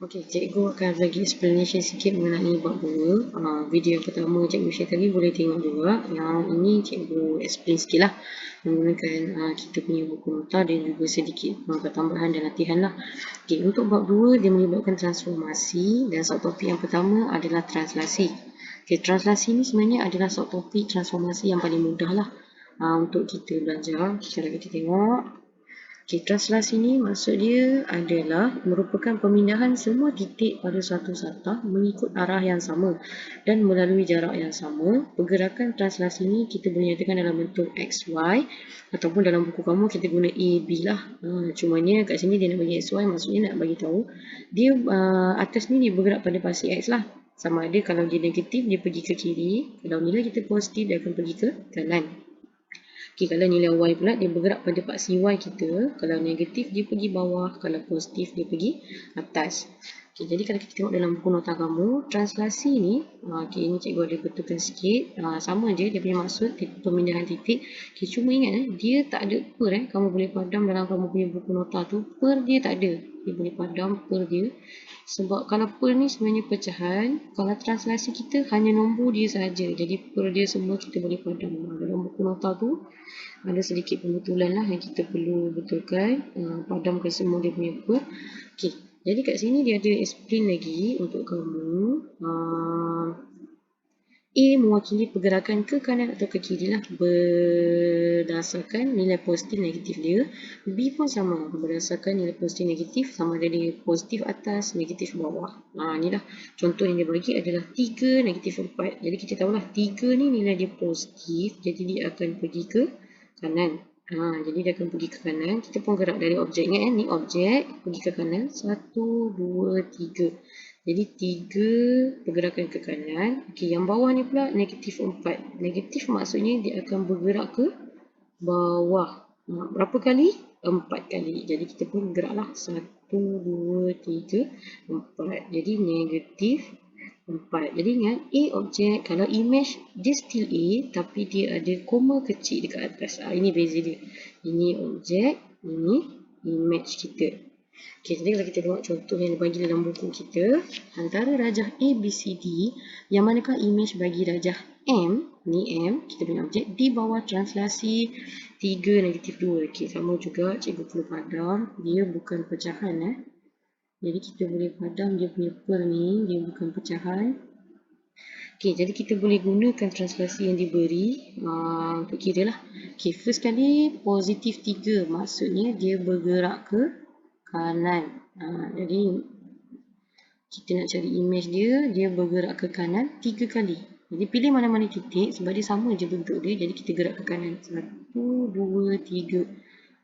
Okey, cikgu akan bagi explanation sikit mengenai bab 2. Video yang pertama cikgu share tadi boleh tengok juga. Yang ini cikgu explain sikit lah menggunakan kita punya buku nota dan juga sedikit pertambahan dan latihan lah. Okey, untuk bab 2 dia melibatkan transformasi dan subtopik yang pertama adalah translasi. Okey, translasi ni sebenarnya adalah subtopik transformasi yang paling mudah lah untuk kita belajar. Kalau kita tengok, okay, translasi ni maksud dia adalah merupakan pemindahan semua titik pada suatu satah mengikut arah yang sama dan melalui jarak yang sama. Pergerakan translasi ni kita boleh nyatakan dalam bentuk XY ataupun dalam buku kamu kita guna A, B lah. Cumanya kat sini dia nak bagi XY, maksudnya nak bagi tahu dia atas ni dia bergerak pada pasti X lah. Sama ada kalau dia negatif dia pergi ke kiri, kalau nilai kita positif dia akan pergi ke kanan. Okay, kalau nilai Y pula dia bergerak pada paksi Y kita. Kalau negatif dia pergi bawah, kalau positif dia pergi atas. Okay, jadi kalau kita tengok dalam buku nota kamu, translasi ni, okay, ini cikgu ada betulkan sikit. Sama je dia punya maksud, pemindahan titik. Okay, cuma ingat dia tak ada per. Kamu boleh padam dalam kamu punya buku nota tu, per dia tak ada. Dia boleh padam per dia. Sebab kalau per ni sebenarnya pecahan, kalau translasi kita hanya nombor dia saja. Jadi per dia semua kita boleh padam. Dalam buku nota tu ada sedikit pembetulan lah yang kita perlu betulkan. Padamkan semua dia punya per. Okay. Jadi kat sini dia ada explain lagi untuk kamu. A mewakili pergerakan ke kanan atau ke kiri lah berdasarkan nilai positif negatif dia. B pun sama berdasarkan nilai positif negatif, sama ada dia positif atas, negatif bawah. Ni lah contoh yang dia bagi adalah 3, negatif 4. Jadi kita tahulah 3 ni nilai dia positif, jadi dia akan pergi ke kanan. Jadi dia akan pergi ke kanan. Kita pun gerak dari objeknya. Ni objek pergi ke kanan. 1, 2, 3. Jadi 3 pergerakan ke kanan. Okey, yang bawah ni pula negatif 4. Negatif maksudnya dia akan bergerak ke bawah. Berapa kali? 4 kali. Jadi kita pun geraklah 1, 2, 3, 4. Jadi negatif 4. Jadi ingat A objek, kalau image dia still A tapi dia ada koma kecil dekat atas. Ini beza dia. Ini objek, ini image kita. Okay, jadi kalau kita tengok contoh yang dibagi dalam buku kita, antara rajah A, B, C, D, yang manakah image bagi rajah M, ni M, kita punya objek, di bawah translasi 3, negatif 2. Okay, sama juga cikgu perlu padam, dia bukan pecahan. Jadi kita boleh padam dia punya per ni, dia bukan pecahan. Okay, jadi kita boleh gunakan translasi yang diberi untuk kira lah. Okay, first kali positif 3, maksudnya dia bergerak ke kanan. Jadi kita nak cari image dia, dia bergerak ke kanan 3 kali. Jadi pilih mana-mana titik sebab dia sama je bentuk dia. Jadi kita gerak ke kanan 1, 2, 3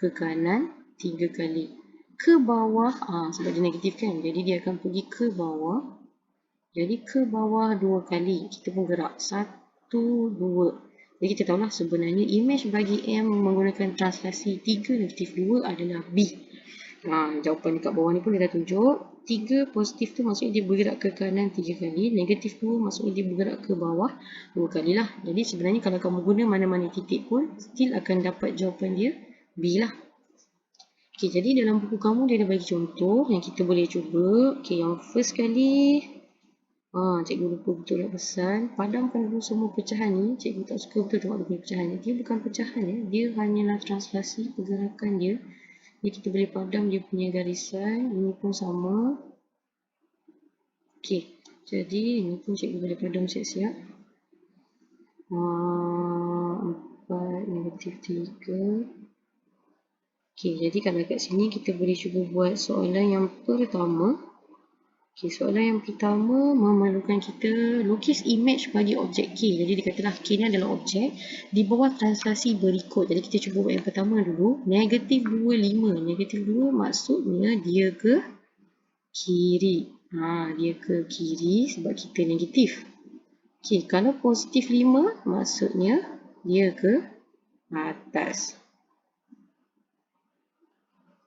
ke kanan 3 kali. Ke bawah, sebab dia negatif kan. Jadi dia akan pergi ke bawah. Jadi ke bawah 2 kali. Kita pun gerak 1, 2. Jadi kita tahulah sebenarnya image bagi M menggunakan translasi 3, negatif 2 adalah B. Jawapan dekat bawah ni pun dia dah tunjuk. 3 positif tu maksudnya dia bergerak ke kanan 3 kali. Negatif 2 maksudnya dia bergerak ke bawah 2 kali lah. Jadi sebenarnya kalau kamu guna mana-mana titik pun still akan dapat jawapan dia B lah. Okay, jadi dalam buku kamu dia ada bagi contoh yang kita boleh cuba. Okay, yang first kali cikgu lupa betul nak pesan. Padamkan dulu semua pecahan ni. Cikgu tak suka betul tengok dia punya pecahan ni. Dia bukan pecahan ya. Dia hanyalah translasi pergerakan dia. Jadi kita boleh padam dia punya garisan. Ini pun sama. Okey. Jadi ini pun cikgu boleh padam siap-siap. 4, negatif 3. Okey, jadi kalau kat sini kita boleh cuba buat soalan yang pertama. Okey, soalan yang pertama memerlukan kita lukis image bagi objek K. Jadi dikatalah K ni adalah objek di bawah translasi berikut. Jadi kita cuba buat yang pertama dulu. Negatif 2, 5. Negatif 2 maksudnya dia ke kiri. Dia ke kiri sebab kita negatif. Okey, kalau positif 5 maksudnya dia ke atas.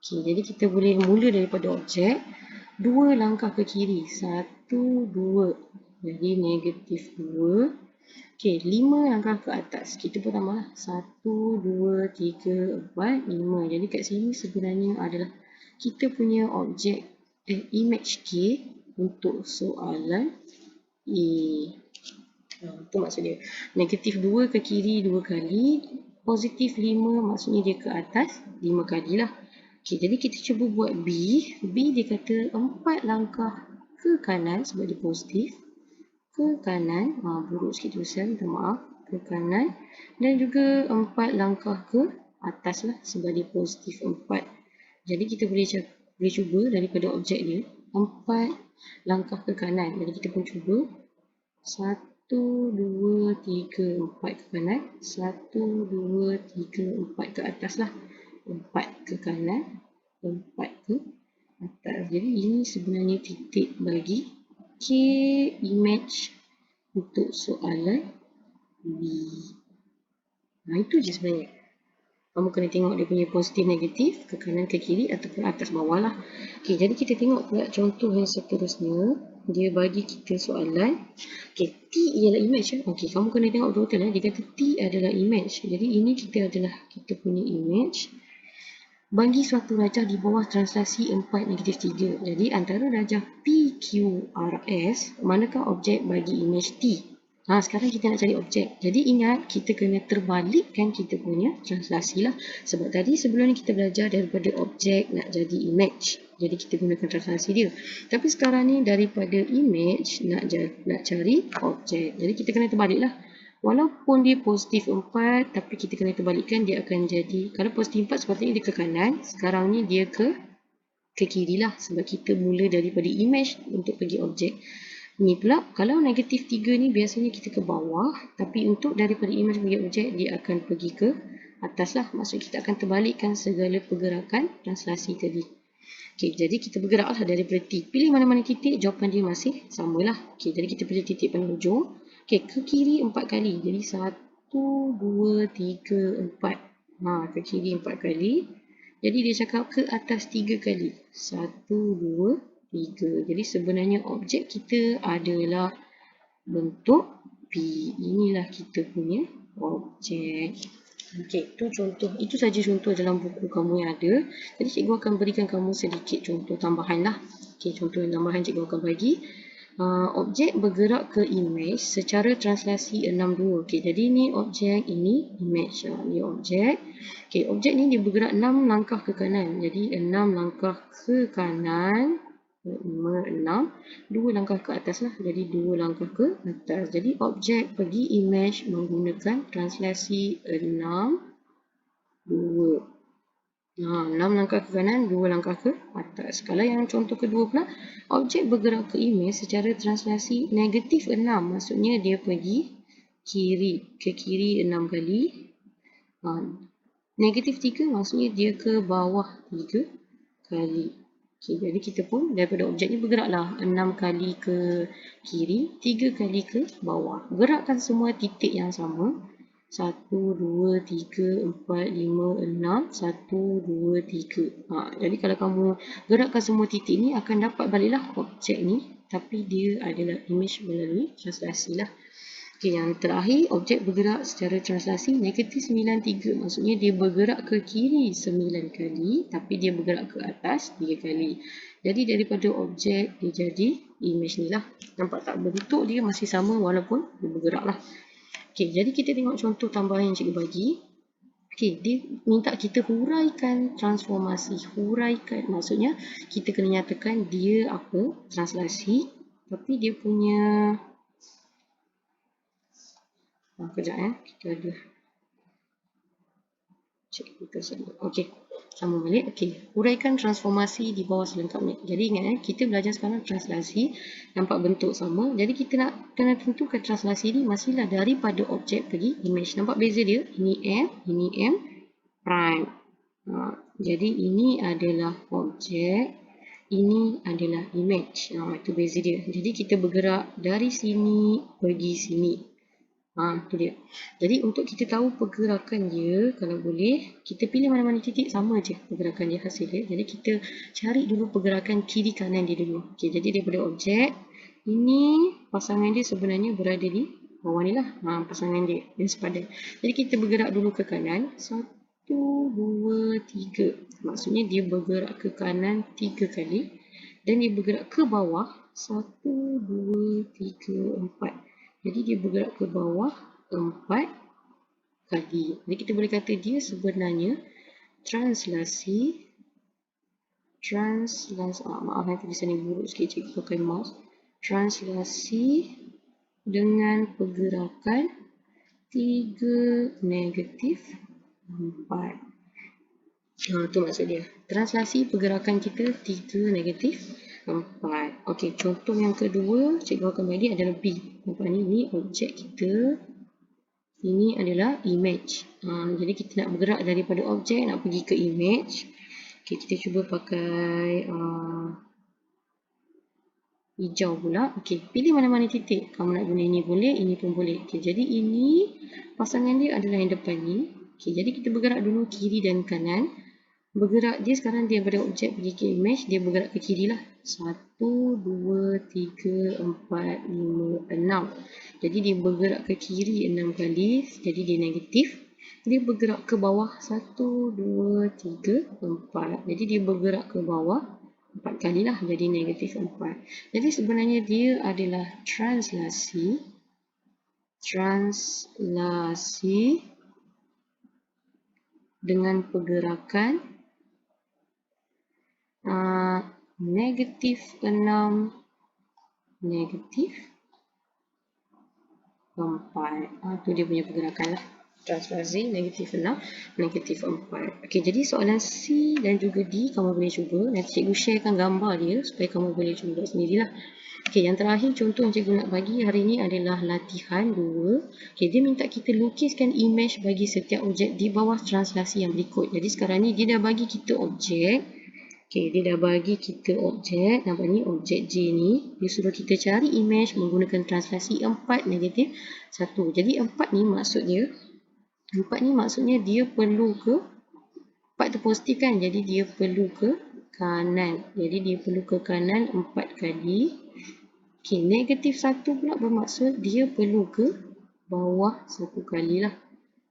Okey, jadi kita boleh mula daripada objek. 2 langkah ke kiri. 1, 2. Jadi negatif 2. Okey, 5 langkah ke atas. Kita pun tambahlah. 1, 2, 3, 4, 5. Jadi kat sini sebenarnya adalah kita punya objek image K untuk soalan A. Itu maksud dia. Negatif 2 ke kiri 2 kali, positif 5 maksudnya dia ke atas 5 kali lah. Okay, jadi kita cuba buat B. B dia kata 4 langkah ke kanan sebab dia positif. Ke kanan, buruk sikit tulisan, minta maaf. Ke kanan. Dan juga 4 langkah ke atas lah sebab dia positif 4. Jadi kita boleh cuba daripada objek dia 4 langkah ke kanan. Jadi kita pun cuba 1, 2, 3, 4 ke kanan, 1, 2, 3, 4 ke atas lah. 4 ke kanan, 4 ke atas. Jadi ini sebenarnya titik bagi K image untuk soalan B. Itu je sebenarnya. Kamu kena tengok dia punya positif negatif ke kanan ke kiri ataupun atas bawah lah. Okay, jadi kita tengok pula contoh yang seterusnya. Dia bagi kita soalan. Okay, T ialah image. Okay, kamu kena tengok betul-betul. Dia kata T adalah image. Jadi ini kita adalah kita punya image. Bagi suatu rajah di bawah translasi 4 negatif 3. Jadi antara rajah PQRS, manakah objek bagi image T? Sekarang kita nak cari objek. Jadi ingat, kita kena terbalikkan kita punya translasi lah. Sebab tadi sebelum ni kita belajar daripada objek nak jadi image. Jadi kita gunakan translasi dia. Tapi sekarang ni daripada image nak cari objek. Jadi kita kena terbalik lah. Walaupun dia positif 4, tapi kita kena terbalikkan, dia akan jadi, kalau positif 4 sepatutnya dia ke kanan, sekarang ni dia ke kiri lah. Sebab kita mula daripada image untuk pergi objek. Ni pula, kalau negatif 3 ni biasanya kita ke bawah, tapi untuk daripada image pergi objek, dia akan pergi ke atas lah. Maksudnya kita akan terbalikkan segala pergerakan translasi tadi. Okay, jadi kita bergeraklah daripada T. Pilih mana-mana titik, jawapan dia masih samalah. Okay, jadi kita pilih titik paling hujung. Okay, ke kiri 4 kali. Jadi 1, 2, 3, 4. Ke kiri 4 kali. Jadi dia cakap ke atas 3 kali. 1, 2, 3. Jadi sebenarnya objek kita adalah bentuk P. Inilah kita punya objek. Okey, itu saja contoh dalam buku kamu yang ada. Jadi cikgu akan berikan kamu sedikit contoh tambahan lah. Okey, contoh yang tambahan cikgu akan bagi. Objek bergerak ke image secara translasi 6-2. Okey, jadi ni objek, ini image. Ni objek. Okey, objek ni dia bergerak 6 langkah ke kanan. Jadi 6 langkah ke kanan. 5, 6. 2 langkah ke atas lah. Jadi 2 langkah ke atas. Jadi objek pergi image menggunakan translasi 6, 2. 6 langkah ke kanan, 2 langkah ke atas. Kalau yang contoh kedua pula, objek bergerak ke image secara translasi negatif 6. Maksudnya dia pergi ke kiri 6 kali. Negatif 3 maksudnya dia ke bawah 3 kali. Okay, jadi kita pun daripada objek ni bergeraklah 6 kali ke kiri, 3 kali ke bawah. Gerakkan semua titik yang sama. 1, 2, 3, 4, 5, 6. 1, 2, 3. Jadi kalau kamu gerakkan semua titik ni akan dapat baliklah objek ni. Tapi dia adalah image melalui translasi lah. Okay, yang terakhir, objek bergerak secara translasi negatif 93. Maksudnya dia bergerak ke kiri 9 kali, tapi dia bergerak ke atas 3 kali. Jadi daripada objek, dia jadi image ni lah. Nampak tak? Bentuk dia masih sama walaupun dia bergerak lah. Okay, jadi kita tengok contoh tambahan yang cikgu bagi. Okay, dia minta kita huraikan transformasi. Huraikan, maksudnya kita kena nyatakan dia apa? Translasi. Tapi dia punya... Kejap kita ada okey, sama balik. Okey, huraikan transformasi di bawah selengkapnya. Jadi ingat kita belajar sekarang translasi, nampak bentuk sama. Jadi kita nak kena tentukan translasi ni masihlah daripada objek pergi image. Nampak beza dia? Ini M prime. Jadi ini adalah objek, ini adalah image. Itu beza dia. Jadi kita bergerak dari sini pergi sini. Itu dia. Jadi untuk kita tahu pergerakan dia, kalau boleh, kita pilih mana-mana titik, sama je pergerakan dia hasil dia. Jadi kita cari dulu pergerakan kiri kanan dia dulu. Okay, jadi daripada objek, ini pasangan dia sebenarnya berada di bawah ni lah. Pasangan dia yang sepadan. Jadi kita bergerak dulu ke kanan. 1, 2, 3. Maksudnya dia bergerak ke kanan 3 kali. dan dia bergerak ke bawah 1, 2, 3, 4. Jadi dia bergerak ke bawah 4 kali. Jadi kita boleh kata dia sebenarnya translasi maaf tulisan ni buruk sikit, cikgu pakai mouse. Translasi dengan pergerakan 3 negatif 4. Itu maksud dia. Translasi pergerakan kita 3 negatif 4. Okey, contoh yang kedua cikgu akan bagi adalah B. Nampak ni, ini objek kita. Ini adalah image. Jadi kita nak bergerak daripada objek nak pergi ke image. Okey, kita cuba pakai hijau pula. Okey, pilih mana-mana titik. Kamu nak guna ini boleh, ini pun boleh. Okey, jadi ini pasangan dia adalah yang depan ni. Okey, jadi kita bergerak dulu kiri dan kanan. Bergerak dia sekarang dia daripada objek pergi ke image, dia bergerak ke kiri lah. 1, 2, 3, 4, 5, 6. Jadi dia bergerak ke kiri 6 kali, jadi dia negatif. Dia bergerak ke bawah 1, 2, 3, 4. Jadi dia bergerak ke bawah 4 kali lah, jadi negatif 4. Jadi sebenarnya dia adalah translasi dengan pergerakan negatif 6, negatif 4. Itu dia punya pergerakan lah. Translasi negatif 6, negatif 4. Okey, jadi soalan C dan juga D kamu boleh cuba. Nanti cikgu sharekan gambar dia supaya kamu boleh cuba buat sendirilah. Okey, yang terakhir contoh yang cikgu nak bagi hari ini adalah latihan 2. Okey, dia minta kita lukiskan image bagi setiap objek di bawah translasi yang berikut. Jadi sekarang ni dia dah bagi kita objek. Okey, dia dah bagi kita objek. Nampak ni objek J ni. Dia suruh kita cari image menggunakan translasi 4 negatif 1. Jadi 4 ni maksudnya dia perlu ke 4 tu positif kan? Jadi dia perlu ke kanan. Jadi dia perlu ke kanan 4 kali. Okey, negatif 1 pula bermaksud dia perlu ke bawah 1 kali lah.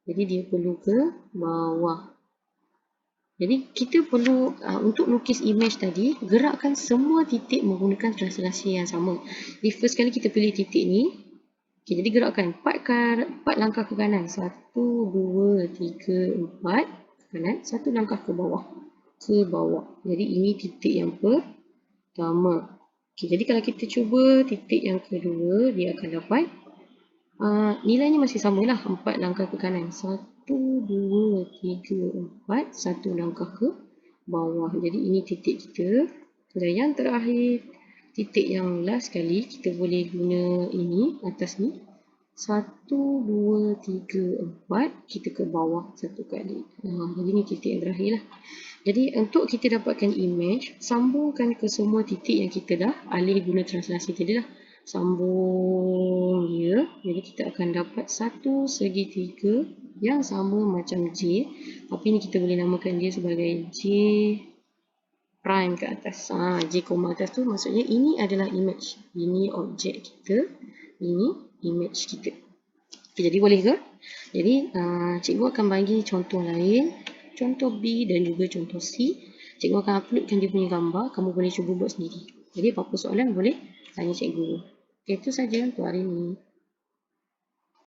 Jadi dia perlu ke bawah. Jadi kita perlu untuk lukis image tadi, gerakkan semua titik menggunakan translasi yang sama. Jadi first kali kita pilih titik ni. Okay, jadi gerakkan 4 langkah ke kanan. 1, 2, 3, 4 ke kanan. 1 langkah ke bawah. Jadi ini titik yang pertama. Okay, jadi kalau kita cuba titik yang kedua, dia akan dapat nilainya masih samalah. 4 langkah ke kanan. 1, 2, 3, 4. 1 langkah ke bawah. Jadi ini titik kita. Dan yang terakhir, titik yang last kali, kita boleh guna ini, atas ni. 1, 2, 3, 4. Kita ke bawah 1 kali. Jadi ini titik yang terakhir lah. Jadi untuk kita dapatkan image, sambungkan ke semua titik yang kita dah alih guna translasi tadi lah. Sambung dia. Jadi kita akan dapat satu segitiga yang sama macam J. Tapi ni kita boleh namakan dia sebagai J prime ke atas. J koma atas tu maksudnya ini adalah image. Ini objek kita. Ini image kita. Okay, jadi boleh ke? Jadi cikgu akan bagi contoh lain. Contoh B dan juga contoh C. Cikgu akan uploadkan dia punya gambar. Kamu boleh cuba buat sendiri. Jadi apa-apa soalan boleh tanya cikgu. Okay, itu saja untuk hari ini.